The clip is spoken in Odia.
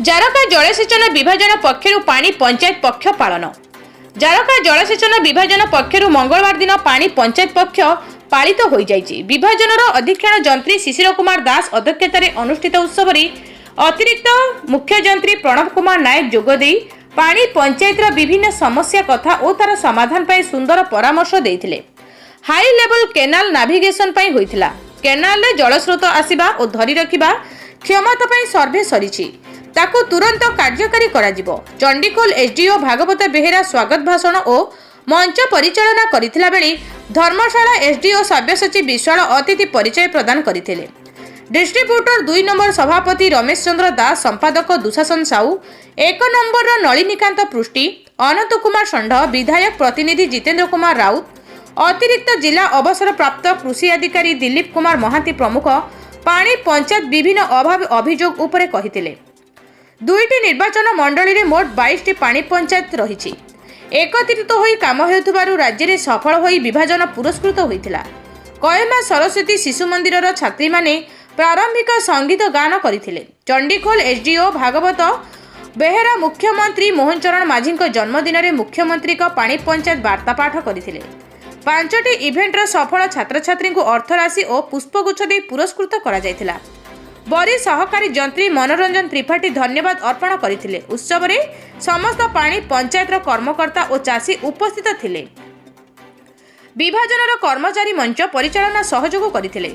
ଜାରକା ଜଳସେଚନ ବିଭାଜନ ପକ୍ଷରୁ ପାଣି ପଞ୍ଚାୟତ ପକ୍ଷ ପାଳନ। ଜାରକା ଜଳସେଚନ ବିଭାଜନ ପକ୍ଷରୁ ମଙ୍ଗଳବାର ଦିନ ପାଣି ପଞ୍ଚାୟତ ପକ୍ଷ ପାଳିତ ହୋଇଯାଇଛି। ବିଭାଜନର ଅଧୀକ୍ଷଣ ଯନ୍ତ୍ରୀ ଶିଶିର କୁମାର ଦାସ ଅଧ୍ୟକ୍ଷତାରେ ଅନୁଷ୍ଠିତ ଉତ୍ସବରେ ଅତିରିକ୍ତ ମୁଖ୍ୟ ଯନ୍ତ୍ରୀ ପ୍ରଣବ କୁମାର ନାୟକ ଯୋଗଦେଇ ପାଣି ପଞ୍ଚାୟତର ବିଭିନ୍ନ ସମସ୍ୟା କଥା ଓ ତାର ସମାଧାନ ପାଇଁ ସୁନ୍ଦର ପରାମର୍ଶ ଦେଇଥିଲେ। ହାଇ ଲେଭେଲ କେନାଲ ନାଭିଗେସନ ପାଇଁ ହୋଇଥିଲା। କେନାଲରେ ଜଳସ୍ରୋତ ଆସିବା ଓ ଧରି ରଖିବା କ୍ଷମତା ପାଇଁ ସର୍ଭେ ସରିଛି, ତାକୁ ତୁରନ୍ତ କାର୍ଯ୍ୟକାରୀ କରାଯିବ। ଚଣ୍ଡିଖୋଲ ଏସଡିଓ ଭାଗବତ ବେହେରା ସ୍ୱାଗତ ଭାଷଣ ଓ ମଞ୍ଚ ପରିଚାଳନା କରିଥିଲା ବେଳେ ଧର୍ମଶାଳା ଏସଡିଓ ସବ୍ୟସାଚୀ ବିଶ୍ୱାଳ ଅତିଥି ପରିଚୟ ପ୍ରଦାନ କରିଥିଲେ। ଡିଷ୍ଟ୍ରିବ୍ୟୁଟର 2 ନମ୍ବର ସଭାପତି ରମେଶ ଚନ୍ଦ୍ର ଦାସ, ସମ୍ପାଦକ ଦୁଶାସନ ସାହୁ, 1 ନମ୍ବରର ନଳିନୀକାନ୍ତ ପୃଷ୍ଟି, ଅନନ୍ତ କୁମାର ଷଣ୍ଢ, ବିଧାୟକ ପ୍ରତିନିଧି ଜିତେନ୍ଦ୍ର କୁମାର ରାଉତ, ଅତିରିକ୍ତ ଜିଲ୍ଲା ଅବସରପ୍ରାପ୍ତ କୃଷି ଅଧିକାରୀ ଦିଲ୍ଲୀପ କୁମାର ମହାନ୍ତି ପ୍ରମୁଖ ପାଣି ପଞ୍ଚାୟତ ବିଭିନ୍ନ ଅଭାବ ଅଭିଯୋଗ ଉପରେ କହିଥିଲେ। 2ଟି ନିର୍ବାଚନ ମଣ୍ଡଳୀରେ ମୋଟ 22ଟି ପାଣି ପଞ୍ଚାୟତ ରହିଛି। ଏକତ୍ରିତ ହୋଇ କାମ ହେଉଥିବାରୁ ରାଜ୍ୟରେ ସଫଳ ହୋଇ ବିଭାଜନ ପୁରସ୍କୃତ ହୋଇଥିଲା। କଏମା ସରସ୍ୱତୀ ଶିଶୁ ମନ୍ଦିରର ଛାତ୍ରୀମାନେ ପ୍ରାରମ୍ଭିକ ସଙ୍ଗୀତ ଗାନ କରିଥିଲେ। ଚଣ୍ଡିଖୋଲ ଏସଡିଓ ଭାଗବତ ବେହେରା ମୁଖ୍ୟମନ୍ତ୍ରୀ ମୋହନ ଚରଣ ମାଝୀଙ୍କ ଜନ୍ମଦିନରେ ମୁଖ୍ୟମନ୍ତ୍ରୀଙ୍କ ପାଣି ପଞ୍ଚାୟତ ବାର୍ତ୍ତା ପାଠ କରିଥିଲେ। 5ଟି ଇଭେଣ୍ଟର ସଫଳ ଛାତ୍ରଛାତ୍ରୀଙ୍କୁ ଅର୍ଥରାଶି ଓ ପୁଷ୍ପଗୁଚ୍ଛ ଦେଇ ପୁରସ୍କୃତ କରାଯାଇଥିଲା। ବରି ସହକାରୀ ଯନ୍ତ୍ରୀ ମନୋରଞ୍ଜନ ତ୍ରିପାଠୀ ଧନ୍ୟବାଦ ଅର୍ପଣ କରିଥିଲେ। ଉତ୍ସବରେ ସମସ୍ତ ପାଣି ପଞ୍ଚାୟତର କର୍ମକର୍ତ୍ତା ଓ ଚାଷୀ ଉପସ୍ଥିତ ଥିଲେ। ବିଭାଜନର କର୍ମଚାରୀ ମଞ୍ଚ ପରିଚାଳନା ସହଯୋଗ କରିଥିଲେ।